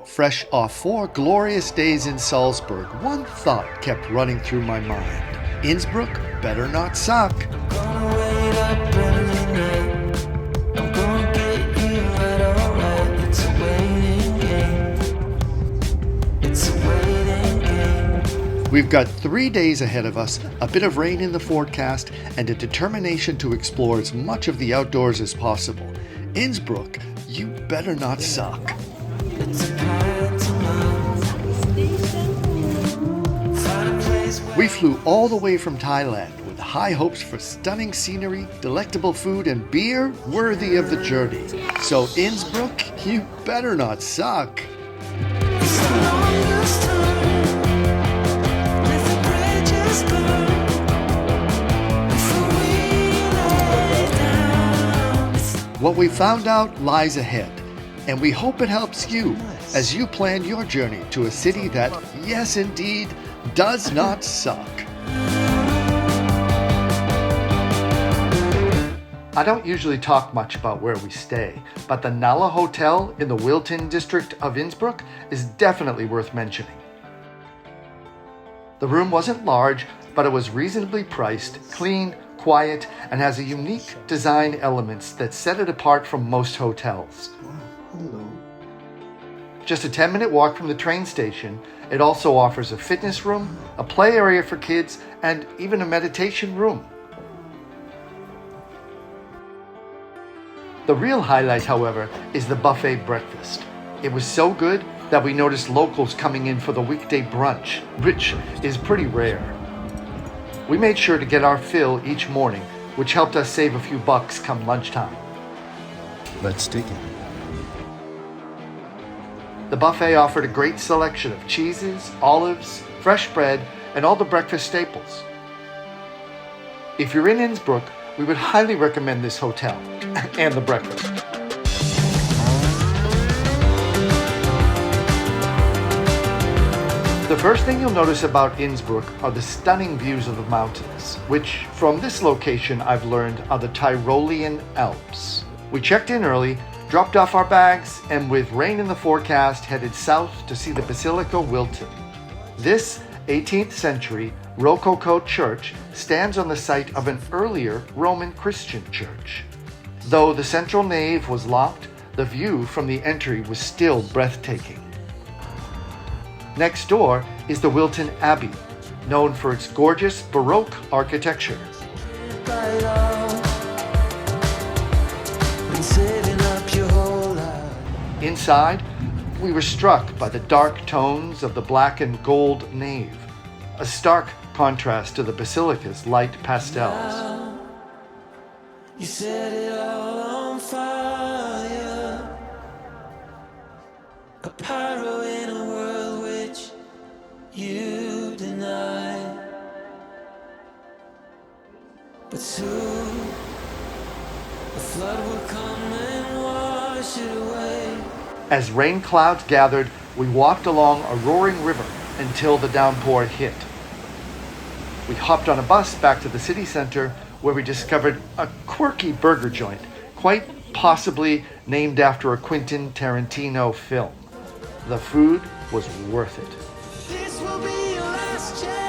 Fresh off 4 glorious days in Salzburg, one thought kept running through my mind. Innsbruck better not suck. We've got 3 days ahead of us, a bit of rain in the forecast, and a determination to explore as much of the outdoors as possible. Innsbruck, you better not suck. We flew all the way from Thailand with high hopes for stunning scenery, delectable food, and beer worthy of the journey. So Innsbruck, you better not suck. What we found out lies ahead, and we hope it helps you as you plan your journey to a city that, yes indeed, does not suck. I don't usually talk much about where we stay, but the Nala Hotel in the Wilton district of Innsbruck is definitely worth mentioning. The room wasn't large, but it was reasonably priced, clean, quiet, and has a unique design elements that set it apart from most hotels. Hello. Just a 10-minute walk from the train station, it also offers a fitness room, a play area for kids, and even a meditation room. The real highlight, however, is the buffet breakfast. It was so good that we noticed locals coming in for the weekday brunch, which is pretty rare. We made sure to get our fill each morning, which helped us save a few bucks come lunchtime. Let's dig in. The buffet offered a great selection of cheeses, olives, fresh bread, and all the breakfast staples. If you're in Innsbruck, we would highly recommend this hotel and the breakfast. The first thing you'll notice about Innsbruck are the stunning views of the mountains, which from this location I've learned are the Tyrolean Alps. We checked in early, dropped off our bags, and with rain in the forecast headed south to see the Basilica Wilton. This 18th century Rococo church stands on the site of an earlier Roman Christian church. Though the central nave was locked, the view from the entry was still breathtaking. Next door is the Wilton Abbey, known for its gorgeous Baroque architecture. Inside, we were struck by the dark tones of the black and gold nave, a stark contrast to the basilica's light pastels. You set it all on fire, a pyro in a world which you deny, but soon the flood will come and wash it away. As rain clouds gathered, we walked along a roaring river until the downpour hit. We hopped on a bus back to the city center where we discovered a quirky burger joint, quite possibly named after a Quentin Tarantino film. The food was worth it. This will be your last chance.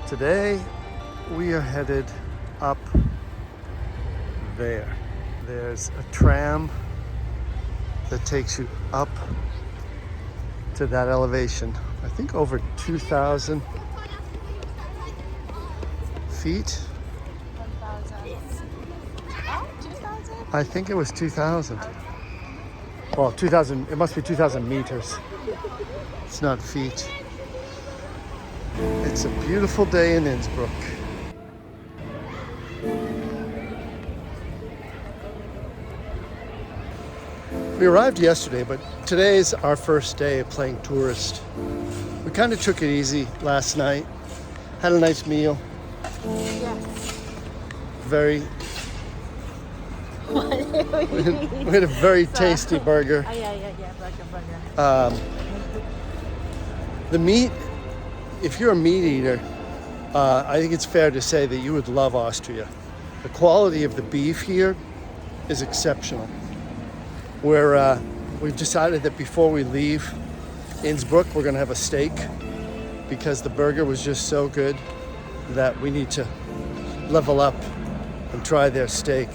Today, we are headed up there. There's a tram that takes you up to that elevation. I think over 2,000 feet. 2,000? I think it was 2,000. Well, 2,000, it must be 2,000 meters. It's not feet. It's a beautiful day in Innsbruck. We arrived yesterday, but today is our first day of playing tourist. We kind of took it easy last night, had a nice meal. Yes. Very What? We had a very tasty burger. Yeah, burger. The meat, if you're a meat eater, I think it's fair to say that you would love Austria. The quality of the beef here is exceptional. We've decided that before we leave Innsbruck, we're gonna have a steak because the burger was just so good that we need to level up and try their steak.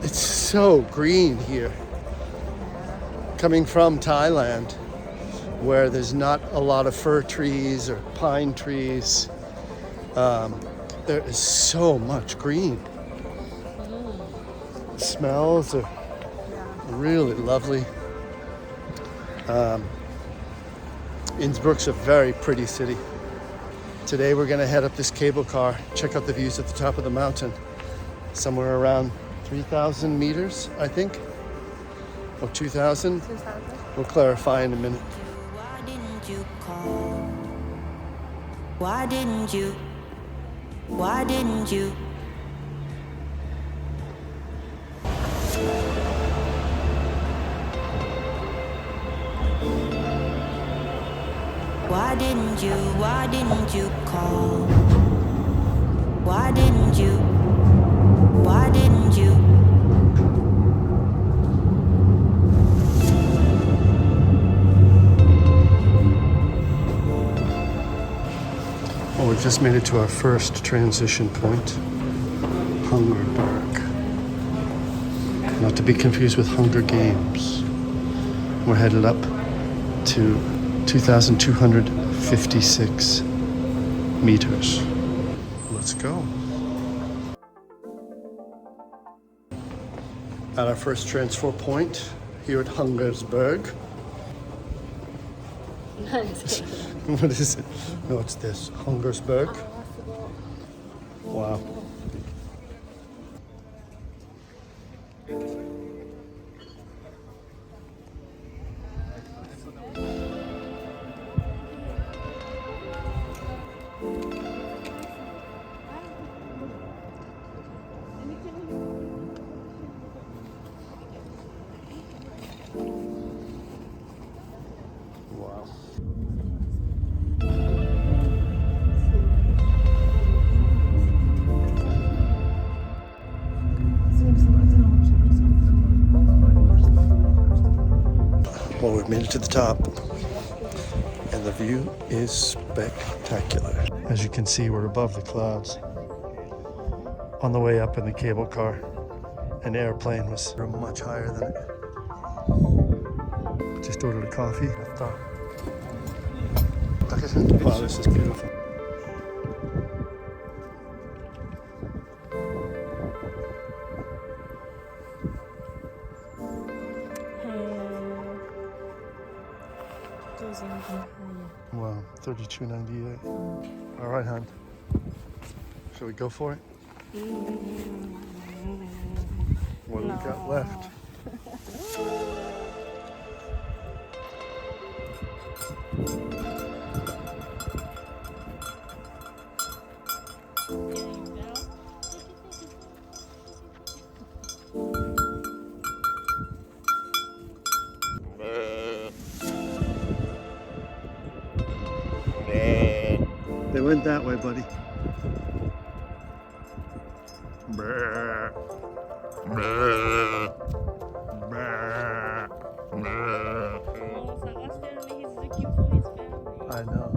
It's so green here. Coming from Thailand, where there's not a lot of fir trees or pine trees, there is so much green. The smells are really lovely. Innsbruck's a very pretty city. Today we're gonna head up this cable car, check out the views at the top of the mountain, somewhere around 3,000 meters, I think, or 2,000. We'll clarify in a minute. Why didn't you call? Why didn't you? Why didn't you? Why didn't you? Why didn't you call? Why didn't you? Why didn't you? Well, we've just made it to our first transition point, Hungerberg. Not to be confused with Hunger Games. We're headed up to 2,256 meters. Let's go. At our first transfer point here at Hungersberg. What is it? No, it's this. Hungersberg. Wow. Wow. Well, we've made it to the top, and the view is spectacular. As you can see, we're above the clouds. On the way up in the cable car, an airplane was much higher than it. Just ordered a coffee. Wow, this is beautiful. Wow, 32.98. All right, hon. Shall we go for it? What do we got left? They went that way, buddy. I know.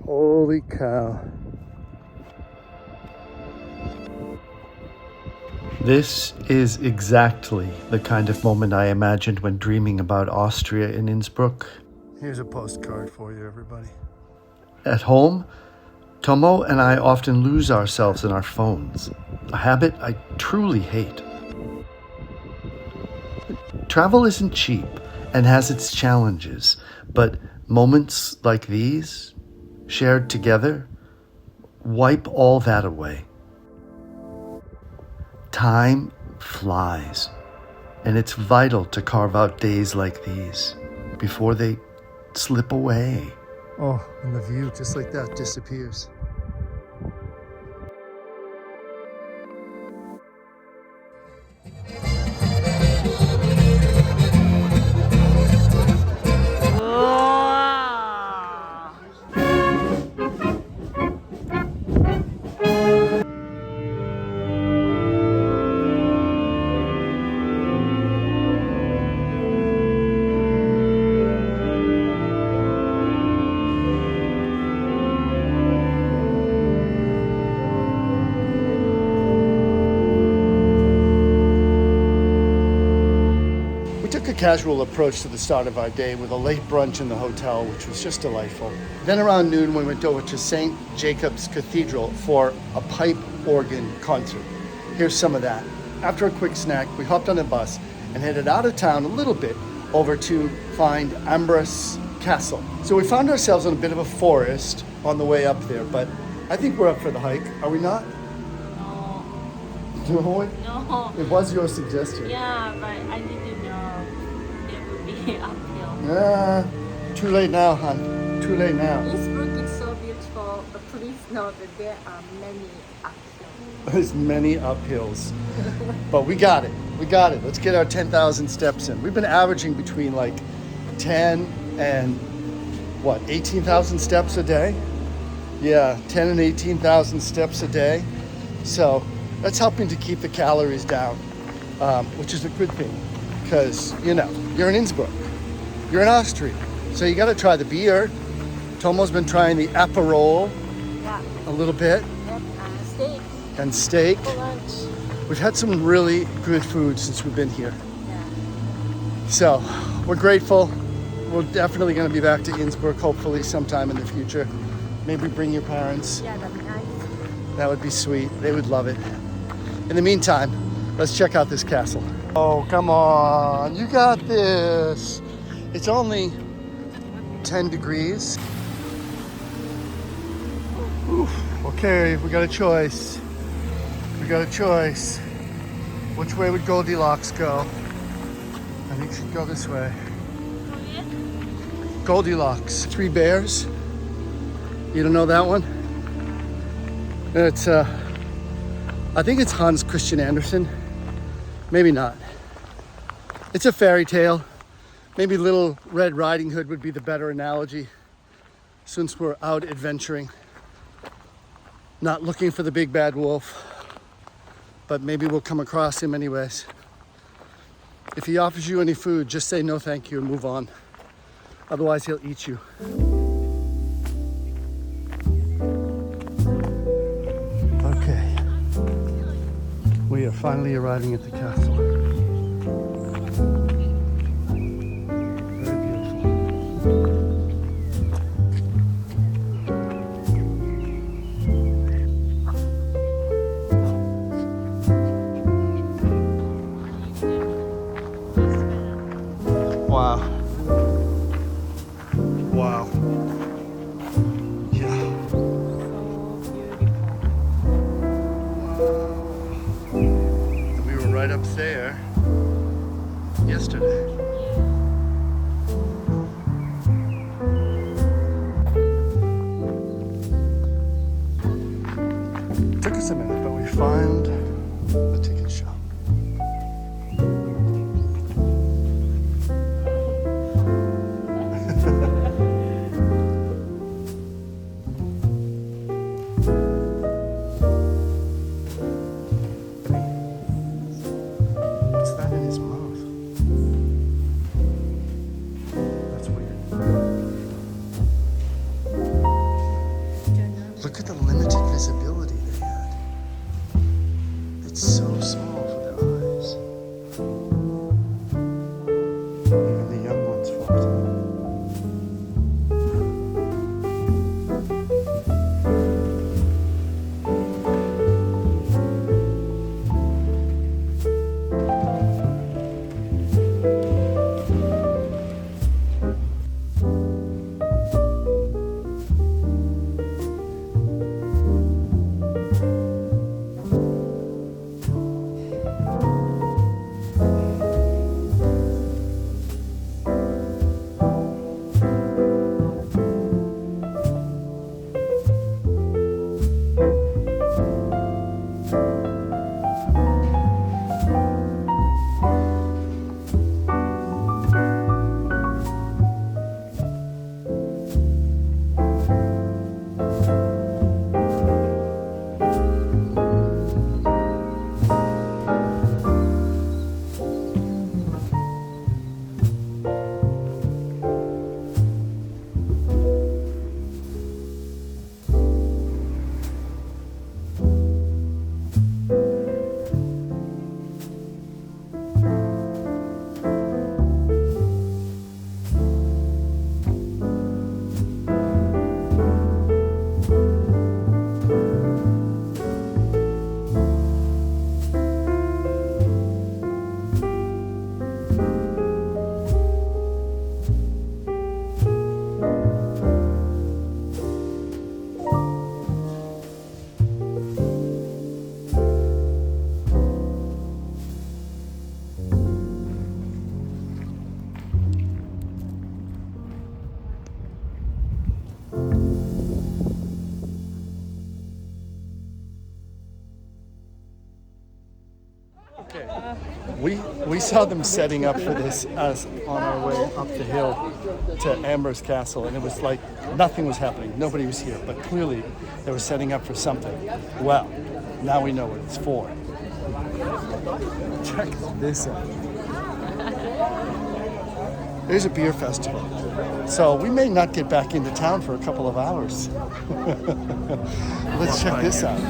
Holy cow. This is exactly the kind of moment I imagined when dreaming about Austria in Innsbruck. Here's a postcard for you, everybody. At home, Tomo and I often lose ourselves in our phones, a habit I truly hate. Travel isn't cheap and has its challenges, but moments like these, shared together, wipe all that away. Time flies, and it's vital to carve out days like these before they slip away. Oh, and the view just like that disappears. Casual approach to the start of our day with a late brunch in the hotel, which was just delightful. Then around noon, we went over to St. Jacob's Cathedral for a pipe organ concert. Here's some of that. After a quick snack, we hopped on a bus and headed out of town a little bit over to find Ambrose Castle. So we found ourselves in a bit of a forest on the way up there, but I think we're up for the hike. Are we not? No. No? It was your suggestion. Yeah, but I didn't know it would be uphill. Too late now, hon. Too late now. Innsbruck is so beautiful, but please know that there are many uphills. There's many uphills. But we got it. We got it. Let's get our 10,000 steps in. We've been averaging between like 10 and 18,000 steps a day? Yeah, 10 and 18,000 steps a day. So that's helping to keep the calories down, which is a good thing because, you're in Innsbruck. You're in Austria. So you got to try the beer. Tomo's been trying the Aperol a little bit. Steak. And steak. For lunch. We've had some really good food since we've been here. Yeah. So we're grateful. We're definitely going to be back to Innsbruck, hopefully sometime in the future. Maybe bring your parents. Yeah, that'd be nice. That would be sweet. They would love it. In the meantime, let's check out this castle. Oh, come on. You got this. It's only 10 degrees. Oof. Okay, we got a choice. We got a choice. Which way would Goldilocks go? I think she'd go this way. Goldilocks. 3 bears. You don't know that one? It's I think it's Hans Christian Andersen. Maybe not. It's a fairy tale. Maybe Little Red Riding Hood would be the better analogy since we're out adventuring. Not looking for the big bad wolf, but maybe we'll come across him anyways. If he offers you any food, just say no thank you and move on. Otherwise he'll eat you. Okay. We are finally arriving at the castle. Very beautiful. Wow. Wow. Yeah. And we were right up there yesterday. Took us a minute, but we found the ticket shop. What's that in his mouth? That's weird. Look at the limited visibility they had. It's so small for their eyes. Even the young ones falter. We saw them setting up for this as on our way up the hill to Amber's Castle, and it was like nothing was happening. Nobody was here, but clearly they were setting up for something. Well, now we know what it's for. Check this out. There's a beer festival. So we may not get back into town for a couple of hours. Let's check this out.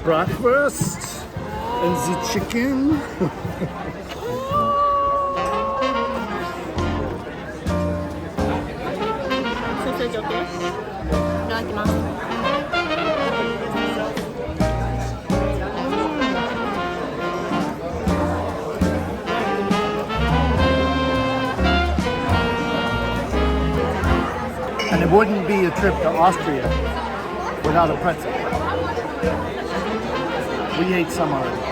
Bratwurst and the chicken. Sausage okay? And it wouldn't be a trip to Austria without a pretzel. We ate some already.